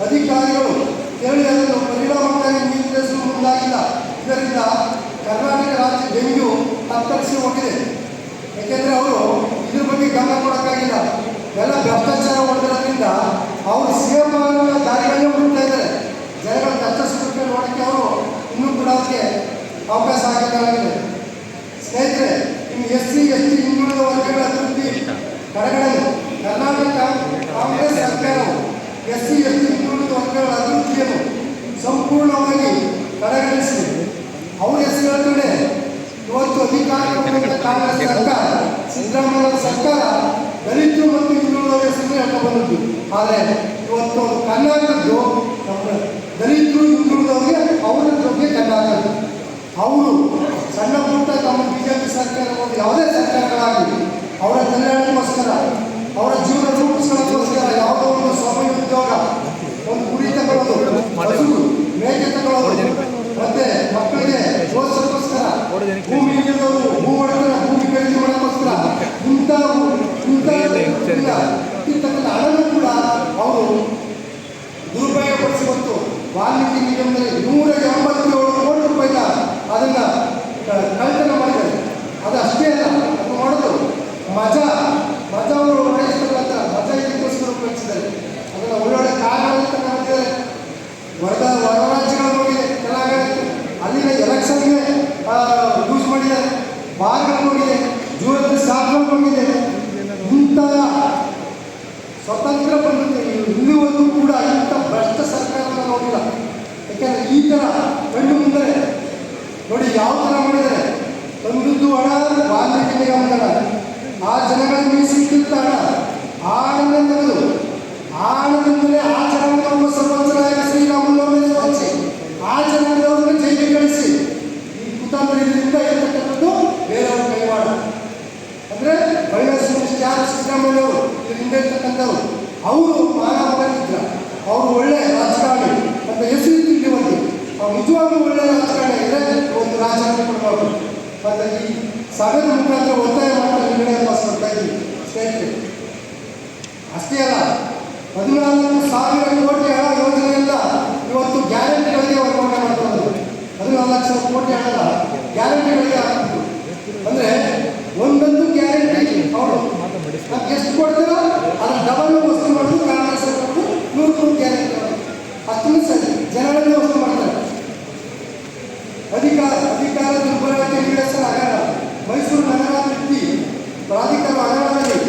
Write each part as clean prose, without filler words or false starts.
ಅಧಿಕಾರಿಗಳು ಕೇಳಿ ಅದನ್ನು ಪರಿಣಾಮಕಾರಿ ನಿಯಂತ್ರಿಸಲು ಮುಂದಾಗಿಲ್ಲ. ಇದರಿಂದ ಕರ್ನಾಟಕ ರಾಜ್ಯ ಡೆಂಗ್ಯೂ ತತ್ತರಿಸಿ ಹೋಗಿದೆ. ಏಕೆಂದರೆ ಅವರು ಇದ್ರ ಬಗ್ಗೆ ಗಮನ ಕೊಡೋಕ್ಕಾಗಿಲ್ಲ. ಎಲ್ಲ ಭ್ರಷ್ಟಾಚಾರ ಹೊಡೆದಿರೋದ್ರಿಂದ ಅವರು ಸಿಎಂ ದಾರಿಗಳನ್ನೇ ಹುಡುಕ್ತಾ ಇದ್ದಾರೆ. ಜನಗಳ ಕಷ್ಟ ಸುಖ ನೋಡೋಕ್ಕೆ ಅವರು ಇನ್ನೂ ಕೂಡ ಅದಕ್ಕೆ ಅವಕಾಶ ಆಗಬೇಕಾಗಿದೆ. ಸ್ನೇಹಿತರೆ, ಇನ್ನು SC ST ಹಿಂದುಳಿದ ವರ್ಗಗಳ ಅಭಿವೃದ್ಧಿ ಕಡೆಗಣನೆ ಕರ್ನಾಟಕ ಕಾಂಗ್ರೆಸ್ ಸರ್ಕಾರವು SC ST ಹಿಂದುಳಿದ ವರ್ಗಗಳ ಅಭಿವೃದ್ಧಿಯನ್ನು ಸಂಪೂರ್ಣವಾಗಿ ಕಡೆಗಣಿಸಿದೆ. ಅವರ ಹೆಸರು ಹೇಳ್ತಾನೆ. ಇವತ್ತು ಅಧಿಕಾರಕ್ಕೆ ಕಾಂಗ್ರೆಸ್ ಸರ್ಕಾರ, ಸಿದ್ದರಾಮಯ್ಯ ಸರ್ಕಾರ ದಲಿತರು ಮತ್ತು ಹಿಂದುಳಿದವರ ಹೆಸರು ಹೇಳ್ಕೊಂಡು ಬಂದಿದ್ದು. ಆದರೆ ಇವತ್ತು ಕರ್ನಾಟಕದ್ದು ನಮ್ಮ ದಲಿತರು ಹಿಂದುಳಿದವರಿಗೆ ಅವರ ಬಗ್ಗೆ ಕರ್ನಾಟಕ ಅವರು ಸಣ್ಣ ಪುಟ್ಟ ನಮ್ಮ BJP ಸರ್ಕಾರ ಯಾವುದೇ ಸರ್ಕಾರಗಳಾಗಲಿ ಅವರ ಕಲ್ಯಾಣಕ್ಕೋಸ್ಕರ, ಅವರ ಜೀವನ ರೂಪಿಸೋದಕ್ಕೋಸ್ಕರ ಯಾವುದೋ ಒಂದು ಸ್ವಯಂ ಉದ್ಯೋಗ, ಒಂದು ಕುರಿ ತಗೊಳ್ಳೋದು, ಹಸು ಮೇಕೆ ತಗೊಳ್ಳೋದು, ಮತ್ತೆ ಮಕ್ಕಳಿಗೆ ಓದಿಸೋದಕ್ಕೋಸ್ಕರ, ಭೂಮಿ ಇಲ್ಲದವರು ಭೂ ಹೊಡೆದ್ರೆ ಭೂಮಿ ಖರೀದಿ ಮಾಡೋಕ್ಕೋಸ್ಕರ ಇಂಥ ಹಣನೂ ಕೂಡ ಅವರು ದುರುಪಯೋಗಪಡಿಸಿಕೊಟ್ಟು ವಾಲ್ಮೀಕಿ ನಿಗಮದಲ್ಲಿ 187 ಕೋಟಿ ರೂಪಾಯಿನ ಅದನ್ನು ಕಳ್ತನ ಮಾಡಿದ್ದಾರೆ. ಅದು ಅಷ್ಟೇ ಅಲ್ಲ, ಅದು ಮಾಡೋದು ಮಜಾ ಅವರು ನಡೆಸ್ತಕ್ಕಂಥ ಮಜಾ ಇದಕ್ಕೋಸ್ಕರ ಉಪಯೋಗಿಸಿದ್ದಾರೆ. ಅದನ್ನು ಒಳ್ಳೊಳ್ಳೆ ಕಾರ್ಯಗಳನ್ನು ಮಾಡಿದ್ದಾರೆ. ಹೊರ ರಾಜ್ಯಗಳು ಹೋಗಿದೆ, ತೆಲಂಗಾಣಕ್ಕೆ ಅಲ್ಲಿನ ಎಲೆಕ್ಷನ್ಗೆ ಯೂಸ್ ಮಾಡಿದ್ದಾರೆ. ಬಾರ್ಗಳು ಹೋಗಿದೆ, ಜೂರಲ್ಲಿ ಸಾಫ್ಟ್ವೇರ್ ಹೋಗಿದೆ. ಇಂಥ ಸ್ವತಂತ್ರ ಬಂದಿದೆ ಇಲ್ಲಿವರೆಗೂ ಕೂಡ ಇಂಥ ಭ್ರಷ್ಟ ಸರ್ಕಾರವನ್ನು ನೋಡಿಲ್ಲ. ಯಾಕೆಂದರೆ ಈ ಥರ ಕಂಡು ಮುಂದೆ ನೋಡಿ ಯಾವ ಥರ ಮಾಡಿದ್ದಾರೆ. ತಂದದ್ದು ಹಣ ವಾಲ್ಮೀಕಿ ನಿಗಮದ ಹಣ, ಆ ಜನಗಳಿಗೆ ಮೀಸಲಿಟ್ಟಿದ್ದ ಹಣ, ಆ ಹಣನೇ ತೆಗೆದು ಆ ಹಣದಿಂದಲೇ ಆ ಜನಾಂಗವನ್ನು ಸರ್ವೋಚ್ಚರಾಯ ಶ್ರೀರಾಮುಲುವನ್ನು ಹಂಚಿ ಆ ಜನಾಂಗವನ್ನು ಜೈಲಿಗೆ ಕಳಿಸಿ ಈ ಕುತಂತ್ರದಿಂದ ಇರತಕ್ಕಂಥದ್ದು ಬೇರೆಯವ್ರ ಕೈವಾಡ. ಅಂದರೆ ಫೈನಾನ್ಸ್ ಮಿನಿಸ್ಟರ್ ಯಾರು ಸಿದ್ದರಾಮಯ್ಯವರು ಇದ್ರ ಹಿಂದೆ ಇರ್ತಕ್ಕಂಥವ್ರು, ಅವರು ಮಾನವರಿದ್ರ, ಅವರು ಒಳ್ಳೆ ರಾಜಕಾರಣಿ ಅಂತ ಹೆಸರು ಇಲ್ಲಿವರೆಗೆ ಅವ್ರು ನಿಜವಾಗ್ಲೂ ಒಳ್ಳೆ ರಾಜಕಾರಣಿ ಇದ್ದರೆ ಒಂದು ರಾಜಕಾರಣ ಕೊಡಬಾರ್ದು. ಮತ್ತು ಈ ಸಭೆಯ ಮುಖಾಂತರ ಒತ್ತಾಯ ಮಾಡ್ತಾ ನಿರ್ಣಯ ಪಾಸ್ ಮಾಡ್ತಾ ಇದ್ದೀವಿ ಸ್ನೇಹಿತರೆ. ಅಷ್ಟೇ ಅಲ್ಲ, 14,000 ಕೋಟಿ ಹಣ ಯೋಜನೆಯಿಂದ ಇವತ್ತು ಗ್ಯಾರಂಟಿಗಳಿಗೆ ವರ್ಗಾವಣೆ ಮಾಡ್ತಾರೆ. 14 ಲಕ್ಷ ಕೋಟಿ ಹಣದ ಗ್ಯಾರಂಟಿಗಳಿಗೆ ಹಾಕಿದ್ರು. ಅಂದರೆ ಒಂದೊಂದು ಗ್ಯಾರಂಟಿ ಅವರು ನಮ್ಗೆ ಎಷ್ಟು ಕೊಡ್ತಾರೋ ಅದರ ಡಬಲ್ ವಸ್ತು ಮಾಡೋದು ಕಾಂಗ್ರೆಸ್ 100 ಗ್ಯಾರಂಟಿ ಅಷ್ಟನ್ನು ಸರಿ ಜನರಲ್ಲಿ ವಸ್ತು ಮಾಡ್ತಾರೆ. ಅಧಿಕಾರ ದುರ್ಬಲತೆ ಈಡೇರಿಸಲು ಆಗಲ್ಲ. ಮೈಸೂರು ನಗರಾಭಿವೃದ್ಧಿ ಪ್ರಾಧಿಕಾರ ಹಗರಣದಲ್ಲಿ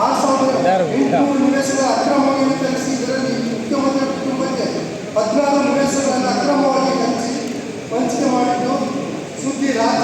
6,800 ನಿವೇಶನಗಳ ಅಕ್ರಮವಾಗಿ ವಿತರಿಸಿ ಇದರಲ್ಲಿ ಮುಖ್ಯಮಂತ್ರಿ ಕುಟುಂಬಕ್ಕೆ 14 ನಿವೇಶನಗಳನ್ನು ಅಕ್ರಮವಾಗಿ ಹಂಚಿಕೆ ಮಾಡಿದ್ದು ಸುದ್ದಿ ರಾಜ್ಯ